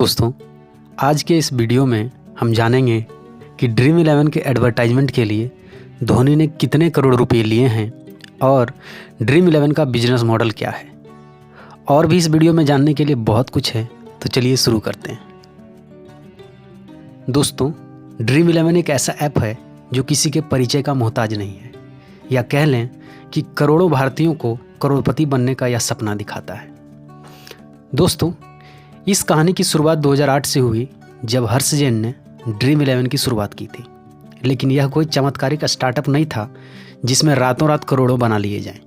दोस्तों, आज के इस वीडियो में हम जानेंगे कि ड्रीम इलेवन के एडवर्टाइजमेंट के लिए धोनी ने कितने करोड़ रुपए लिए हैं और ड्रीम इलेवन का बिजनेस मॉडल क्या है। और भी इस वीडियो में जानने के लिए बहुत कुछ है, तो चलिए शुरू करते हैं। दोस्तों, ड्रीम इलेवन एक ऐसा ऐप है जो किसी के परिचय का मोहताज नहीं है, या कह लें कि करोड़ों भारतीयों को करोड़पति बनने का यह सपना दिखाता है। दोस्तों, इस कहानी की शुरुआत 2008 से हुई, जब हर्ष जैन ने ड्रीम इलेवन की शुरुआत की थी। लेकिन यह कोई चमत्कारिक स्टार्टअप नहीं था जिसमें रातों रात करोड़ों बना लिए जाएं।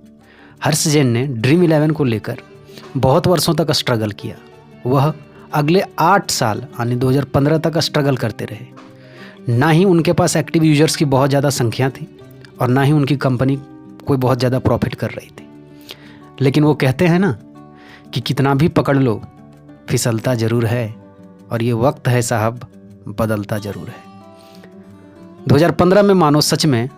हर्ष जैन ने ड्रीम इलेवन को लेकर बहुत वर्षों तक स्ट्रगल किया। वह अगले 8 साल यानी 2015 तक स्ट्रगल करते रहे। ना ही उनके पास एक्टिव यूजर्स की बहुत ज़्यादा संख्या थी और ना ही उनकी कंपनी कोई बहुत ज़्यादा प्रॉफिट कर रही थी। लेकिन वो कहते हैं ना कि कितना भी पकड़ लो फिसलता ज़रूर है, और ये वक्त है साहब बदलता ज़रूर है। 2015 में मानो सच में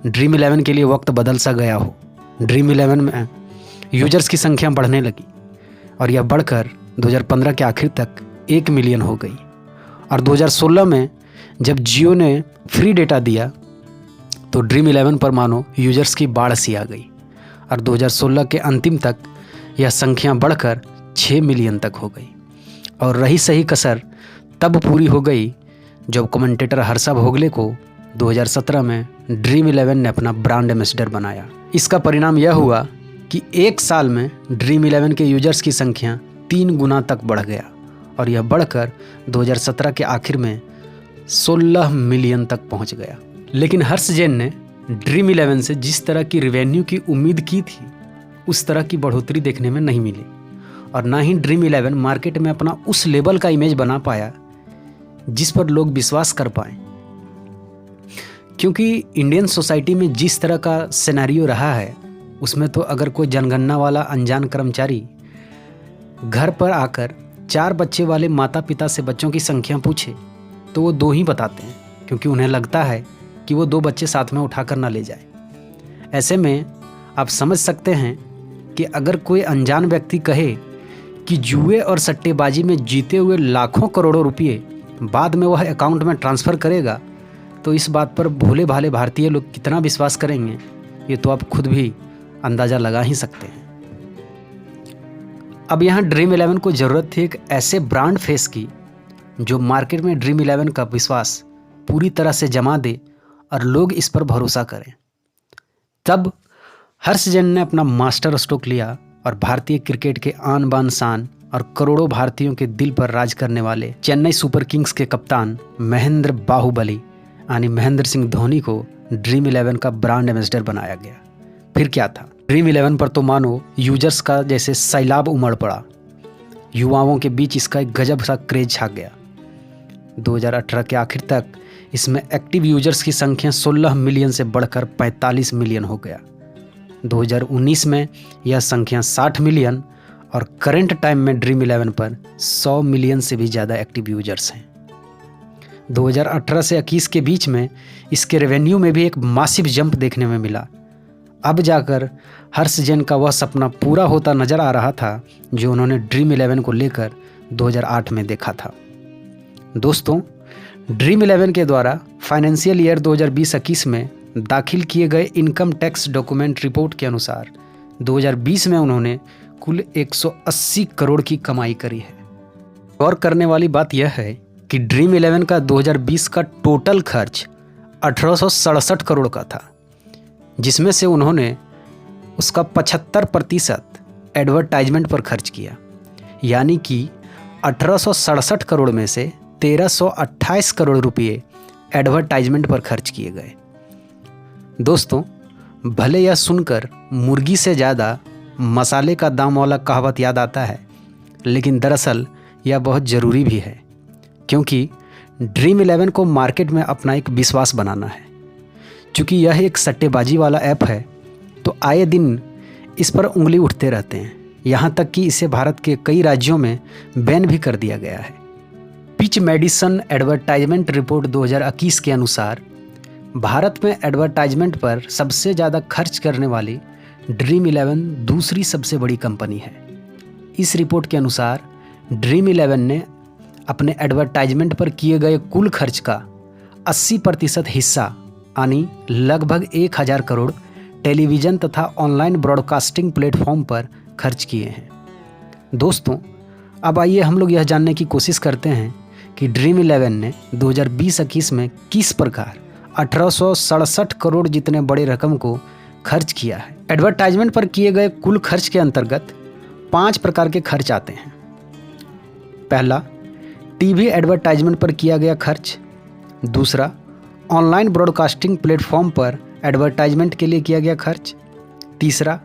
ड्रीम इलेवन के लिए वक्त बदल सा गया हो। ड्रीम इलेवन में यूजर्स की संख्या बढ़ने लगी और यह बढ़कर 2015 के आखिर तक 1 मिलियन हो गई। और 2016 में जब जियो ने फ्री डेटा दिया तो ड्रीम इलेवन पर मानो यूजर्स की बाढ़ सी आ गई, और 2016 के अंतिम तक यह संख्या बढ़कर 6 मिलियन तक हो गई। और रही सही कसर तब पूरी हो गई जब कमेंटेटर हर्षा भोगले को 2017 में ड्रीम इलेवन ने अपना ब्रांड एम्बेसडर बनाया। इसका परिणाम यह हुआ कि 1 साल में ड्रीम इलेवन के यूजर्स की संख्या 3 गुना तक बढ़ गया, और यह बढ़कर 2017 के आखिर में 16 मिलियन तक पहुंच गया। लेकिन हर्ष जैन ने ड्रीम इलेवन से जिस तरह की रेवेन्यू की उम्मीद की थी, उस तरह की बढ़ोतरी देखने में नहीं मिली, और ना ही ड्रीम इलेवन मार्केट में अपना उस लेवल का इमेज बना पाया जिस पर लोग विश्वास कर पाएं। क्योंकि इंडियन सोसाइटी में जिस तरह का सिनेरियो रहा है, उसमें तो अगर कोई जनगणना वाला अनजान कर्मचारी घर पर आकर 4 बच्चे वाले माता पिता से बच्चों की संख्या पूछे तो वो 2 ही बताते हैं, क्योंकि उन्हें लगता है कि वो 2 बच्चे साथ में उठाकर ना ले जाए। ऐसे में आप समझ सकते हैं कि अगर कोई अनजान व्यक्ति कहे कि जुए और सट्टेबाजी में जीते हुए लाखों करोड़ों रुपये बाद में वह अकाउंट में ट्रांसफ़र करेगा, तो इस बात पर भोले भाले भारतीय लोग कितना विश्वास करेंगे, ये तो आप खुद भी अंदाज़ा लगा ही सकते हैं। अब यहाँ ड्रीम इलेवन को ज़रूरत थी एक ऐसे ब्रांड फेस की जो मार्केट में ड्रीम इलेवन का विश्वास पूरी तरह से जमा दे और लोग इस पर भरोसा करें। तब हर्ष जैन ने अपना मास्टर स्ट्रोक लिया और भारतीय क्रिकेट के आन बान शान और करोड़ों भारतीयों के दिल पर राज करने वाले चेन्नई सुपर किंग्स के कप्तान महेंद्र बाहुबली यानी महेंद्र सिंह धोनी को ड्रीम इलेवन का ब्रांड एम्बेसडर बनाया गया। फिर क्या था, ड्रीम इलेवन पर तो मानो यूजर्स का जैसे सैलाब उमड़ पड़ा। युवाओं के बीच इसका एक गजब सा क्रेज छा गया। 2018 के आखिर तक इसमें एक्टिव यूजर्स की संख्या 16 मिलियन से बढ़कर 45 मिलियन हो गया। 2019 में यह संख्या 60 मिलियन और करंट टाइम में ड्रीम इलेवन पर 100 मिलियन से भी ज़्यादा एक्टिव यूजर्स हैं। 2018 से 21 के बीच में इसके रेवेन्यू में भी एक मासिव जंप देखने में मिला। अब जाकर हर्ष जैन का वह सपना पूरा होता नज़र आ रहा था जो उन्होंने ड्रीम इलेवन को लेकर 2008 में देखा था। दोस्तों, ड्रीम इलेवन के द्वारा फाइनेंशियल ईयर 2020-21 में दाखिल किए गए इनकम टैक्स डॉक्यूमेंट रिपोर्ट के अनुसार 2020 में उन्होंने कुल 180 करोड़ की कमाई करी है। गौर करने वाली बात यह है कि ड्रीम इलेवन का 2020 का टोटल खर्च 1867 करोड़ का था, जिसमें से उन्होंने उसका 75% एडवर्टाइजमेंट पर खर्च किया। यानी कि 1867 करोड़ में से 1328 करोड़ रुपये एडवर्टाइजमेंट पर खर्च किए गए। दोस्तों, भले यह सुनकर मुर्गी से ज़्यादा मसाले का दाम वाला कहावत याद आता है, लेकिन दरअसल यह बहुत ज़रूरी भी है, क्योंकि ड्रीम इलेवन को मार्केट में अपना एक विश्वास बनाना है। चूँकि यह एक सट्टेबाजी वाला ऐप है, तो आए दिन इस पर उंगली उठते रहते हैं, यहाँ तक कि इसे भारत के कई राज्यों में बैन भी कर दिया गया है। पिच मेडिसन एडवर्टाइजमेंट रिपोर्ट 2021 के अनुसार भारत में एडवर्टाइजमेंट पर सबसे ज़्यादा खर्च करने वाली ड्रीम इलेवन दूसरी सबसे बड़ी कंपनी है। इस रिपोर्ट के अनुसार ड्रीम इलेवन ने अपने एडवर्टाइजमेंट पर किए गए कुल खर्च का 80% हिस्सा यानी लगभग 1000 करोड़ टेलीविज़न तथा ऑनलाइन ब्रॉडकास्टिंग प्लेटफॉर्म पर खर्च किए हैं। दोस्तों, अब आइए हम लोग यह जानने की कोशिश करते हैं कि ड्रीम 11 ने 2020-21 में किस प्रकार 1867 करोड़ जितने बड़े रकम को खर्च किया है। एडवर्टाइजमेंट पर किए गए कुल खर्च के अंतर्गत 5 प्रकार के खर्च आते हैं। पहला, टीवी एडवर्टाइजमेंट पर किया गया खर्च। दूसरा, ऑनलाइन ब्रॉडकास्टिंग प्लेटफॉर्म पर एडवर्टाइजमेंट के लिए किया गया खर्च। तीसरा,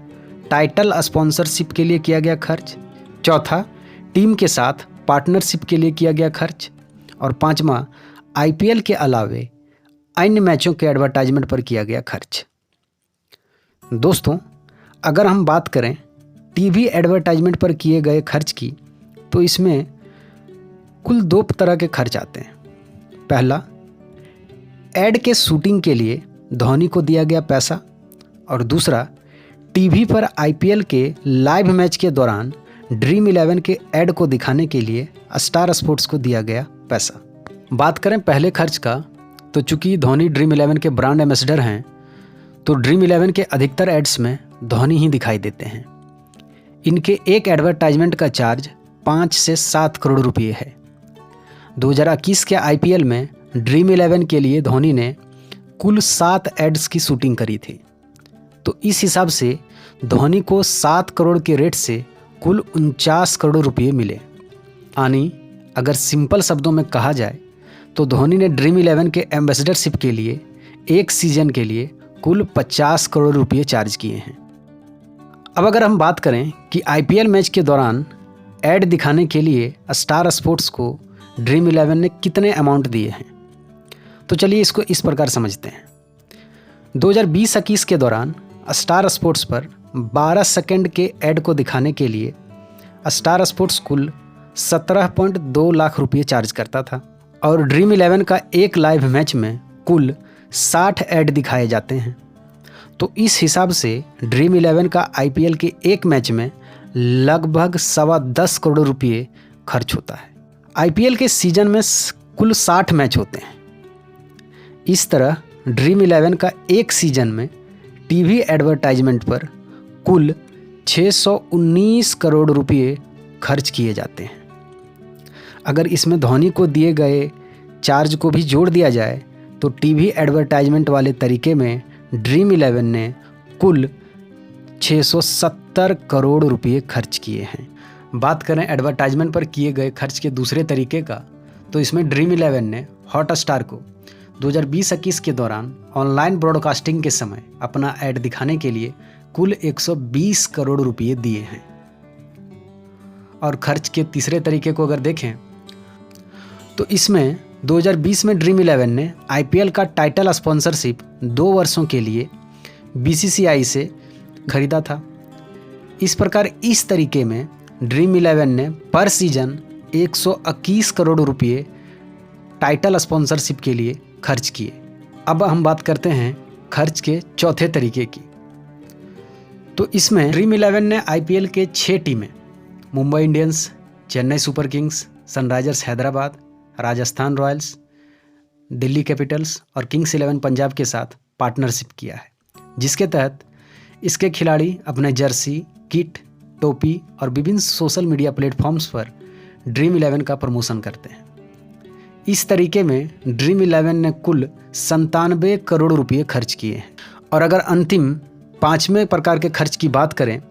टाइटल स्पॉन्सरशिप के लिए किया गया खर्च। चौथा, टीम के साथ पार्टनरशिप के लिए किया गया खर्च। और पांचवा, आईपीएल के अलावे अन्य मैचों के एडवर्टाइजमेंट पर किया गया खर्च। दोस्तों, अगर हम बात करें टीवी एडवर्टाइजमेंट पर किए गए खर्च की, तो इसमें कुल 2 तरह के खर्च आते हैं। पहला, एड के शूटिंग के लिए धोनी को दिया गया पैसा। और दूसरा, टीवी पर आईपीएल के लाइव मैच के दौरान ड्रीम 11 के ऐड को दिखाने के लिए स्टार स्पोर्ट्स को दिया गया पैसा। बात करें पहले खर्च का, तो चूंकि धोनी ड्रीम 11 के ब्रांड एम्बेसडर हैं, तो ड्रीम 11 के अधिकतर एड्स में धोनी ही दिखाई देते हैं। इनके एक एडवर्टाइजमेंट का चार्ज 5 से 7 करोड़ रुपये है। 2021 के आईपीएल में ड्रीम 11 के लिए धोनी ने कुल 7 एड्स की शूटिंग करी थी। तो इस हिसाब से धोनी को 7 करोड़ के रेट से कुल 49 करोड़ रुपये मिले। यानी अगर सिंपल शब्दों में कहा जाए तो धोनी ने ड्रीम 11 के एम्बेसडरशिप के लिए एक सीजन के लिए कुल 50 करोड़ रुपये चार्ज किए हैं। अब अगर हम बात करें कि आईपीएल मैच के दौरान ऐड दिखाने के लिए स्टार स्पोर्ट्स को ड्रीम 11 ने कितने अमाउंट दिए हैं, तो चलिए इसको इस प्रकार समझते हैं। 2020-21 के दौरान स्टार स्पोर्ट्स पर 12 सेकंड के ऐड को दिखाने के लिए स्टार स्पोर्ट्स कुल 17.2 लाख रुपये चार्ज करता था। और ड्रीम 11 का एक लाइव मैच में कुल 60 ऐड दिखाए जाते हैं। तो इस हिसाब से ड्रीम 11 का आईपीएल के एक मैच में लगभग 10.25 करोड़ रुपये खर्च होता है। आईपीएल के सीजन में कुल 60 मैच होते हैं। इस तरह ड्रीम 11 का एक सीजन में टीवी एडवर्टाइजमेंट पर कुल 619 करोड़ रुपये खर्च किए जाते हैं। अगर इसमें धोनी को दिए गए चार्ज को भी जोड़ दिया जाए तो टीवी एडवर्टाइजमेंट वाले तरीके में ड्रीम 11 ने कुल 670 करोड़ रुपये खर्च किए हैं। बात करें एडवर्टाइजमेंट पर किए गए खर्च के दूसरे तरीके का, तो इसमें ड्रीम 11 ने हॉटस्टार को 2020-21 के दौरान ऑनलाइन ब्रॉडकास्टिंग के समय अपना ऐड दिखाने के लिए कुल 120 करोड़ रुपये दिए हैं। और खर्च के तीसरे तरीके को अगर देखें तो इसमें 2020 में ड्रीम 11 ने आईपीएल का टाइटल स्पॉन्सरशिप 2 वर्षों के लिए बीसीसीआई से खरीदा था। इस प्रकार इस तरीके में ड्रीम 11 ने पर सीजन 121 करोड़ रुपये टाइटल स्पॉन्सरशिप के लिए खर्च किए। अब हम बात करते हैं खर्च के चौथे तरीके की। तो इसमें ड्रीम 11 ने आईपीएल के 6 टीमें Mumbai Indians, Chennai super Kings, Sunrisers Hyderabad, Rajasthan Royals, Delhi Capitals और किंग्स 11 पंजाब के साथ पार्टनरशिप किया है, जिसके तहत इसके खिलाड़ी अपने जर्सी, किट, टोपी और विभिन्न सोशल मीडिया प्लेटफॉर्म्स पर ड्रीम 11 का प्रमोशन करते हैं। इस तरीके में ड्रीम 11 ने कुल 97 करोड़ रुपये खर्च किए हैं। और अगर अंतिम 5वें प्रकार के खर्च की बात करें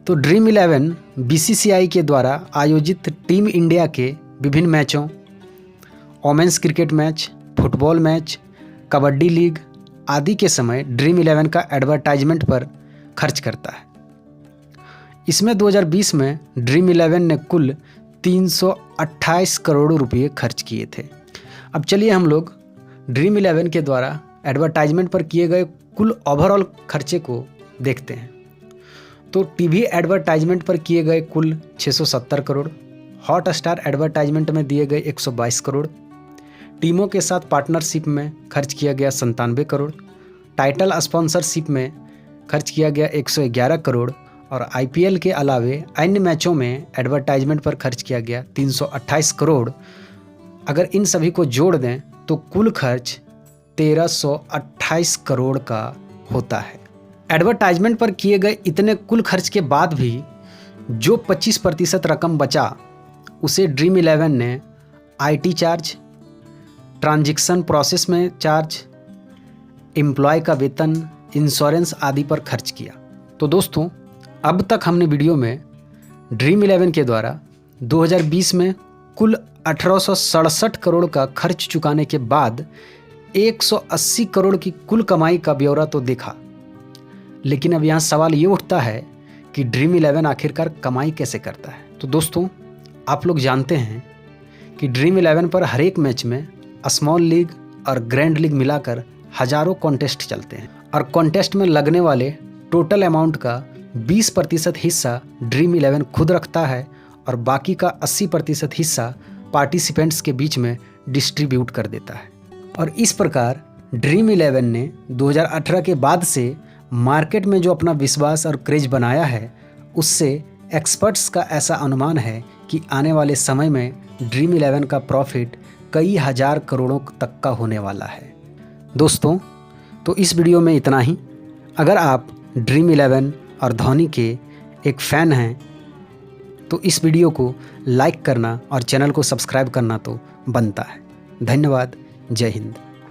तो ड्रीम 11 बीसीसीआई के द्वारा आयोजित टीम इंडिया के विभिन्न मैचों, women's cricket match, football match, kabaddi league आदि के समय ड्रीम 11 का एडवर्टाइजमेंट पर खर्च करता है। इसमें 2020 में ड्रीम 11 ने कुल 328 करोड़ रुपये खर्च किए थे। अब चलिए हम लोग ड्रीम 11 के द्वारा एडवर्टाइजमेंट पर किए गए कुल ओवरऑल खर्चे को देखते हैं। तो टीवी एडवर्टाइजमेंट पर किए गए कुल 670 करोड़, हॉट स्टार एडवर्टाइजमेंट में दिए गए 122 करोड़, टीमों के साथ पार्टनरशिप में खर्च किया गया 97 करोड़, टाइटल स्पॉन्सरशिप में खर्च किया गया 111 करोड़ और आईपीएल के अलावे अन्य मैचों में एडवर्टाइजमेंट पर खर्च किया गया 328 करोड़। अगर इन सभी को जोड़ दें तो कुल खर्च 1328 करोड़ का होता है। एडवर्टाइजमेंट पर किए गए इतने कुल खर्च के बाद भी जो 25% रकम बचा उसे ड्रीम 11 ने आईटी चार्ज, ट्रांजैक्शन प्रोसेस में चार्ज, एम्प्लॉय का वेतन, इंश्योरेंस आदि पर खर्च किया। तो दोस्तों, अब तक हमने वीडियो में ड्रीम 11 के द्वारा 2020 में कुल 1867 करोड़ का खर्च चुकाने के बाद 180 करोड़ की कुल कमाई का ब्यौरा तो देखा, लेकिन अब यहाँ सवाल ये उठता है कि ड्रीम 11 आखिरकार कमाई कैसे करता है। तो दोस्तों, आप लोग जानते हैं कि ड्रीम 11 पर हर एक मैच में स्मॉल लीग और ग्रैंड लीग मिलाकर हजारों कॉन्टेस्ट चलते हैं और कॉन्टेस्ट में लगने वाले टोटल अमाउंट का 20% हिस्सा ड्रीम 11 खुद रखता है और बाकी का 80% हिस्सा पार्टिसिपेंट्स के बीच में डिस्ट्रीब्यूट कर देता है। और इस प्रकार ड्रीम 11 ने 2018 के बाद से मार्केट में जो अपना विश्वास और क्रेज बनाया है, उससे एक्सपर्ट्स का ऐसा अनुमान है कि आने वाले समय में ड्रीम 11 का प्रॉफिट कई हजार करोड़ों तक का होने वाला है। दोस्तों, तो इस वीडियो में इतना ही। अगर आप ड्रीम 11 और धोनी के एक फ़ैन हैं तो इस वीडियो को लाइक करना और चैनल को सब्सक्राइब करना तो बनता है। धन्यवाद। जय हिंद।